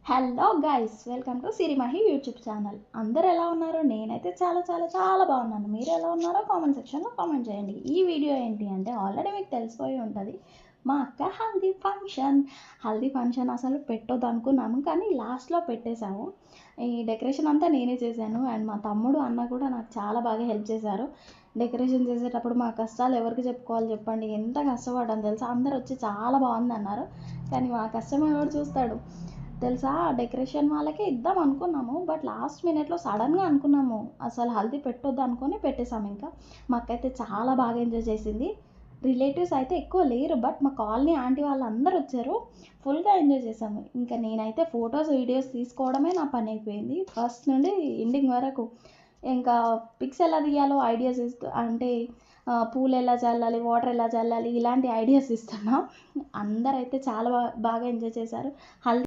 Hello guys, welcome to Sirimahi YouTube channel. అందరు ఎలా ఉన్నారు? నేనైతే చాలా చాలా చాలా బాగున్నాను. మీరు ఎలా ఉన్నారో కామెంట్ సెక్షన్లో కామెంట్ చేయండి. ఈ వీడియో ఏంటి అంటే ఆల్రెడీ మీకు తెలిసిపోయి ఉంటుంది. మా అక్క హల్దీ ఫంక్షన్ అసలు పెట్టొద్దు అనుకున్నాము, కానీ లాస్ట్లో పెట్టేశాము. ఈ డెకరేషన్ అంతా నేనే చేశాను అండ్ మా తమ్ముడు అన్న కూడా నాకు చాలా బాగా హెల్ప్ చేశారు. డెకరేషన్ చేసేటప్పుడు మా కష్టాలు ఎవరికి చెప్పుకోవాలి చెప్పండి? ఎంత కష్టపడ్డాను తెలుసా. అందరు వచ్చి చాలా బాగుంది అన్నారు, కానీ మా కష్టం ఎవరు చూస్తాడు తెలుసా. డెకరేషన్ వాళ్ళకే ఇద్దాం అనుకున్నాము, బట్ లాస్ట్ మినిట్లో సడన్గా అనుకున్నాము అసలు హల్దీ పెట్టొద్దు అనుకొని పెట్టేశాము. ఇంకా మా అక్క అయితే చాలా బాగా ఎంజాయ్ చేసింది. రిలేటివ్స్ అయితే ఎక్కువ లేరు, బట్ మా కాలనీ ఆంటీ వాళ్ళు అందరూ వచ్చారు. ఫుల్గా ఎంజాయ్ చేసాము. ఇంకా నేనైతే ఫొటోస్ వీడియోస్ తీసుకోవడమే నా పని అయిపోయింది, ఫస్ట్ నుండి ఎండింగ్ వరకు. ఇంకా పిక్స్ ఎలా తీయాలో ఐడియాస్ ఇస్తూ, అంటే పూలు ఎలా చల్లాలి, వాటర్ ఎలా చల్లాలి, ఇలాంటి ఐడియాస్ ఇస్తున్నా. అందరైతే చాలా బాగా ఎంజాయ్ చేశారు. హల్దీ